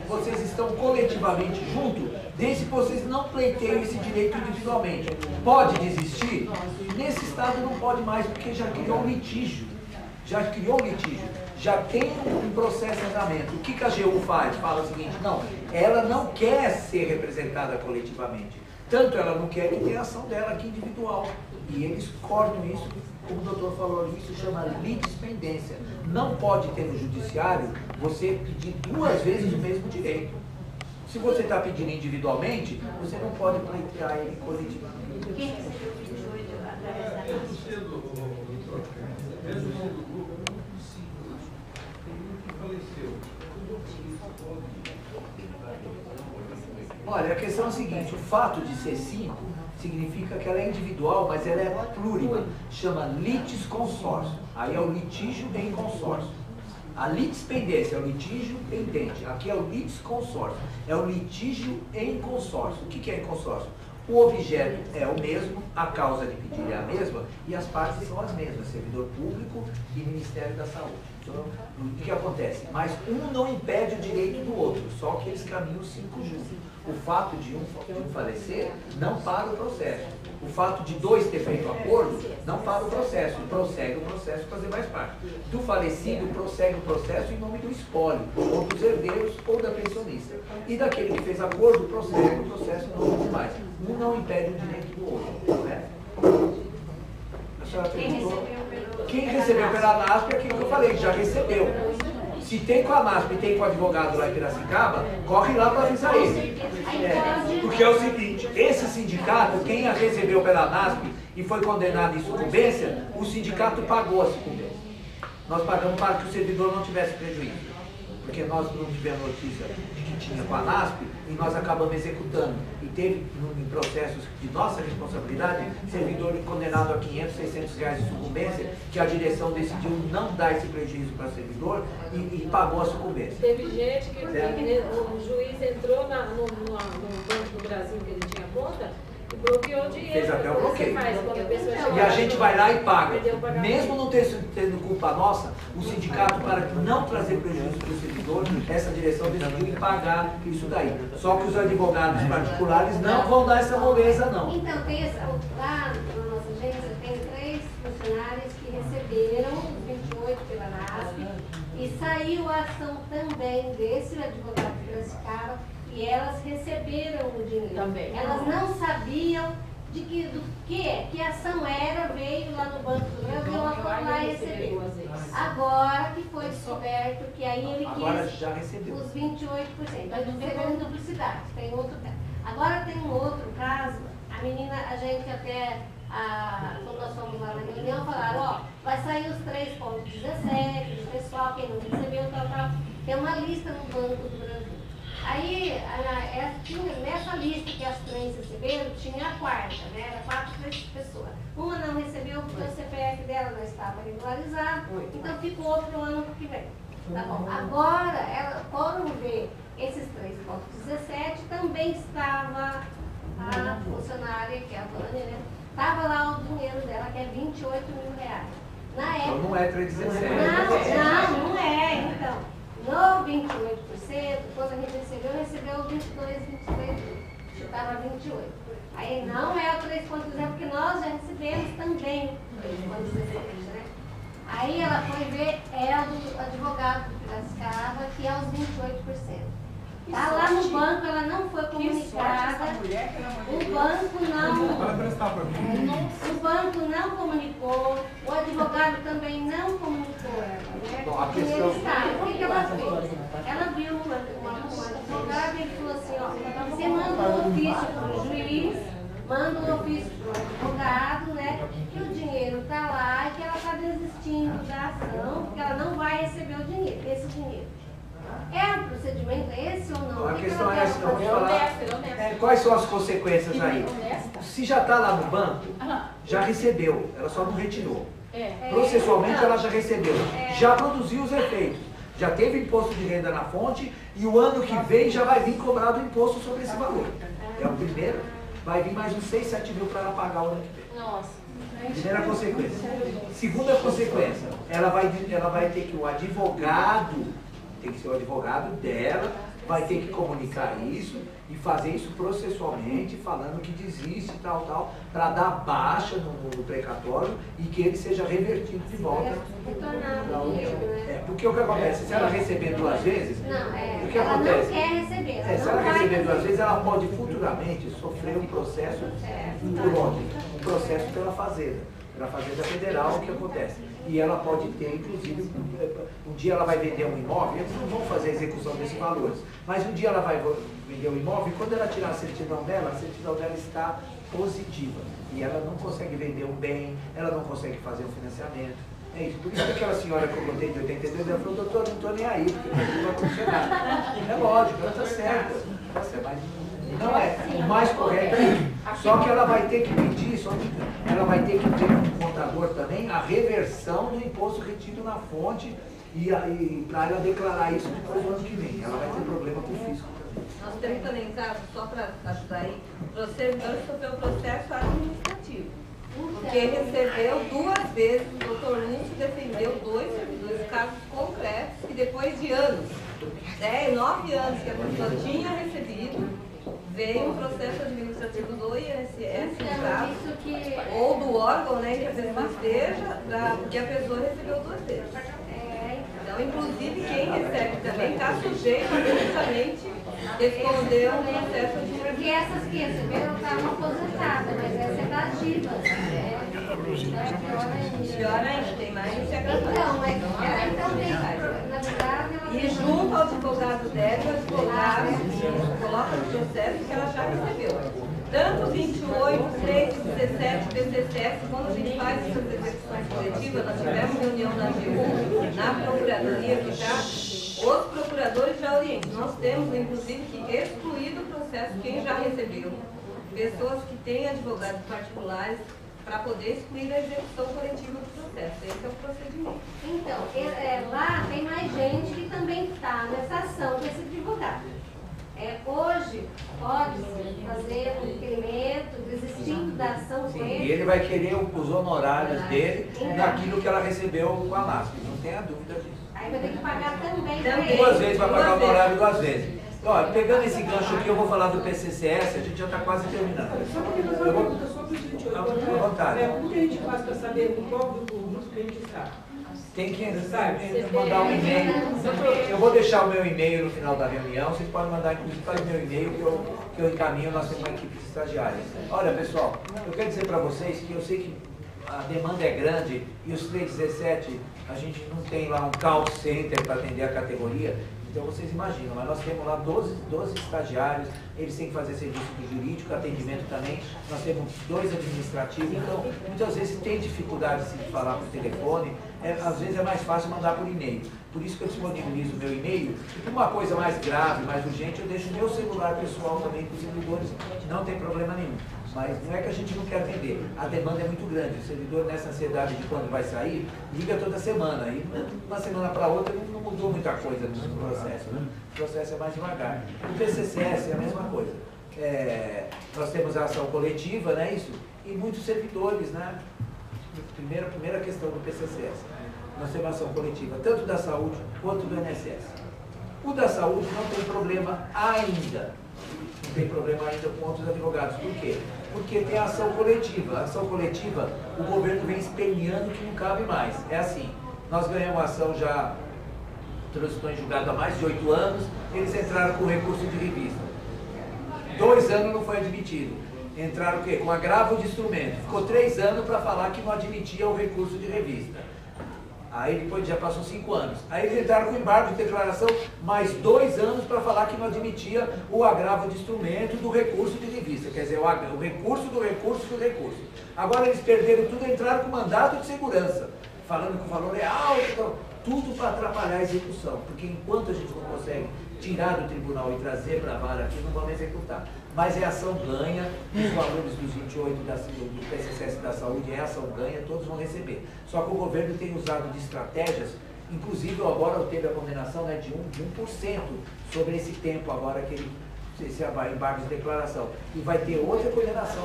vocês estão coletivamente juntos, desde que vocês não pleiteiam esse direito individualmente. Pode desistir? Nesse estado não pode mais, porque já criou um litígio. Já tem um processo em andamento. O que a AGU faz? Fala o seguinte, não, ela não quer ser representada coletivamente. Tanto ela não quer que tenha ação dela aqui individual. E eles cortam isso, como o doutor falou, isso chama litispendência. Não pode ter no judiciário você pedir 2 vezes o mesmo direito. Se você está pedindo individualmente, você não pode pleitear ele coletivamente. Quem recebeu 28 através da Resumindo do grupo, é muito simples. Tem um que faleceu. Olha, a questão é a seguinte, o fato de ser 5 significa que ela é individual, mas ela é plurima. Chama litisconsórcio. Aí é o litígio em consórcio. A litispendência é o litígio pendente. Aqui é o litisconsórcio. É o litígio em consórcio. O que é em consórcio? O objeto é o mesmo, a causa de pedir é a mesma e as partes são as mesmas, servidor público e Ministério da Saúde. Então, o que acontece? Mas um não impede o direito do outro, só que eles caminham 5 juntos. O fato de um falecer não para o processo. O fato de 2 ter feito acordo não para o processo. Prossegue o processo para fazer mais parte. Do falecido, prossegue o processo em nome do espólio, ou dos herdeiros, ou da pensionista. E daquele que fez acordo, prossegue o processo em nome dos demais. Um não impede o direito do outro, não é? A senhora perguntou. Quem recebeu pela NASP é aquilo que eu falei, já recebeu. Se tem com a NASP e tem com o advogado lá em Piracicaba, corre lá para avisar ele. Porque é o seguinte, esse sindicato, quem a recebeu pela NASP e foi condenado em sucumbência, o sindicato pagou a sucumbência. Nós pagamos para que o servidor não tivesse prejuízo. Porque nós não tivemos notícia de que tinha com a NASP e nós acabamos executando. E teve, em processos de nossa responsabilidade, servidor condenado a 500, 600 reais de sucumbência, que a direção decidiu não dar esse prejuízo para o servidor e pagou a sucumbência. Teve gente que o juiz entrou no Banco do Brasil que ele tinha conta e bloqueou o dinheiro. Fez até o bloqueio. E a gente vai lá e paga. Mesmo não tendo culpa nossa, o sindicato, para não trazer prejuízo para o servidor, essa direção decidiu pagar isso daí. Só que os advogados particulares não vão dar essa moleza, não. Então, lá na nossa agência tem 3 funcionários que receberam os 28 pela NASP e saiu a ação também desse advogado de Piracicaba e elas receberam o dinheiro. Também. Elas não sabiam do que ação era, veio lá no Banco do Brasil, ela foi lá e recebeu. Agora que foi descoberto que aí ele Agora quis já recebeu. os 28%. Mas não teve duplicidade, tem outro caso. Agora tem um outro caso, a menina, a gente até, quando nós fomos lá na reunião, falaram, ó, vai sair os 3,17, o pessoal, quem não recebeu, tal. Tem uma lista no Banco do Brasil. Aí, nessa lista que as 3 receberam, tinha a 4ª, né? Era 4 pessoas. Uma não recebeu porque o CPF dela não estava regularizado, então ficou para o ano que vem. Tá bom. Agora, foram ver esses 3,17, também estava a funcionária, que é a Vânia, né? Estava lá o dinheiro dela, que é 28 mil reais. Na época, Então não é 317. não é, então. No 28%, quando a gente recebeu 22, 23, estava 28. Aí não é o 3,0, porque nós já recebemos também o 3,16, né? Aí ela foi ver, é o do advogado de Piracicaba, que é os 28%. Tá lá no banco, ela não foi comunicada. O banco não comunicou, o advogado também não comunicou ela, né? Bom, a questão... O que ela fez? Ela viu uma advogada e falou assim, ó, você manda um ofício para o juiz, manda um ofício para o advogado, né? Que o dinheiro está lá e que ela está desistindo da ação, porque ela não vai receber o dinheiro, esse dinheiro. É o procedimento esse ou não? A questão é essa, vamos falar. Quais são as consequências aí? Se já está lá no banco, já recebeu, ela só não retirou. Processualmente ela já recebeu, já produziu os efeitos, já teve imposto de renda na fonte e o ano que vem já vai vir cobrado o imposto sobre esse valor. É o primeiro, vai vir mais uns 6, 7 mil para ela pagar o ano que vem. Nossa. Primeira consequência. Segunda consequência, ela vai ter que o advogado, tem que ser o advogado dela, vai ter que comunicar isso e fazer isso processualmente, falando que desiste, tal, para dar baixa no precatório e que ele seja revertido de volta. Porque o que acontece? Se ela receber 2 vezes, o que ela acontece? não quer receber. Se ela receber 2 vezes, ela pode futuramente sofrer um processo por onde? Um processo pela Fazenda Federal, o que acontece? E ela pode ter, inclusive, um dia ela vai vender um imóvel, eles não vão fazer a execução desses valores, mas um dia ela vai vender um imóvel e quando ela tirar a certidão dela está positiva. E ela não consegue vender um bem, ela não consegue fazer um financiamento. É isso. Por isso que aquela senhora que eu contei de 82, ela falou, doutor, não estou nem aí, porque não vai acontecer nada. É lógico, ela está certa. Mas não é. O mais correto é isso. Só que ela vai ter que pedir, ela vai ter que ter um contador também a reversão do imposto retido na fonte e para ela declarar isso depois do ano que vem. Ela vai ter problema com o fisco também. Nós temos também caso, só para ajudar aí, o servidor sofreu um processo administrativo. Porque recebeu 2 vezes, o doutor Lúcio defendeu 2 servidores, casos concretos, que depois de anos, 9 anos que a pessoa tinha recebido, veio um processo administrativo do INSS, ou do órgão, né, que a pessoa esteja, porque a pessoa recebeu 2 vezes. Então, inclusive, quem recebe também está sujeito a justamente responder um processo administrativo. Porque essas que receberam estavam aposentadas, mas essa é da ativa. Pior ainda, tem mais esse agravante. Então, mas ela também, na verdade, E junto ao advogado dela, o advogado coloca no processo que ela já recebeu. Tanto 28, 3, 17, 17, quando a gente faz essas execuções coletivas, nós tivemos reunião na AGU, na Procuradoria, que está, os procuradores já orientam. Nós temos, inclusive, que excluir do processo quem já recebeu. Pessoas que têm advogados particulares, para poder excluir a execução coletiva do processo. Esse é o procedimento. Então, lá tem mais gente que também está nessa ação desse advogado. Hoje, pode-se fazer um requerimento desistindo da ação Sim, dele. e ele vai querer os honorários dele naquilo que ela recebeu com a LASP, não tenha dúvida disso. Aí vai ter que pagar também. 2 vezes, vai pagar o honorário 2 vezes. Olha, pegando esse gancho aqui, eu vou falar do PCCS, a gente já está quase terminando. Só porque nós vamos perguntar só para o gente. À vontade. Como que a gente faz para saber em qual grupo que a gente está? Tem que mandar um e-mail. Eu vou deixar o meu e-mail no final da reunião. Vocês podem mandar, inclusive, para o meu e-mail que eu encaminho. Nós temos uma equipe de estagiários. Olha, pessoal, eu quero dizer para vocês que eu sei que a demanda é grande e os 317, a gente não tem lá um call center para atender a categoria. Então vocês imaginam, mas nós temos lá 12 estagiários, eles têm que fazer serviço de jurídico, atendimento também, nós temos 2 administrativos, então muitas vezes tem dificuldade de falar por telefone, às vezes é mais fácil mandar por e-mail. Por isso que eu disponibilizo o meu e-mail, e por uma coisa mais grave, mais urgente, eu deixo o meu celular pessoal também para os servidores, não tem problema nenhum. Mas não é que a gente não quer atender, a demanda é muito grande. O servidor, nessa ansiedade de quando vai sair, liga toda semana. E uma semana para outra não mudou muita coisa no processo. Né? O processo é mais devagar. O PCCS é a mesma coisa. Nós temos a ação coletiva, né, isso? E muitos servidores, né? Primeira questão do PCCS. Nós temos a ação coletiva, tanto da saúde quanto do INSS. O da saúde não tem problema ainda. Não tem problema ainda com outros advogados. Por quê? Porque tem a ação coletiva. A ação coletiva, o governo vem espelhando que não cabe mais. É assim, nós ganhamos a ação já, transitou em julgado há mais de 8 anos, eles entraram com recurso de revista. 2 anos não foi admitido. Entraram o quê? Com agravo de instrumento. Ficou 3 anos para falar que não admitia o recurso de revista. Aí depois já passou 5 anos. Aí eles entraram com embargo de declaração, mais 2 anos para falar que não admitia o agravo de instrumento do recurso de revista. Quer dizer, o recurso do recurso do recurso. Agora eles perderam tudo e entraram com mandato de segurança, falando que o valor é alto, então, tudo para atrapalhar a execução. Porque enquanto a gente não consegue tirar do tribunal e trazer para a vara aqui, não vamos executar. Mas é ação ganha, os valores dos 28 do PCCS da saúde é ação ganha, todos vão receber. Só que o governo tem usado de estratégias, inclusive agora teve a condenação, né, de 1% sobre esse tempo agora que esse embargo de declaração. E vai ter outra condenação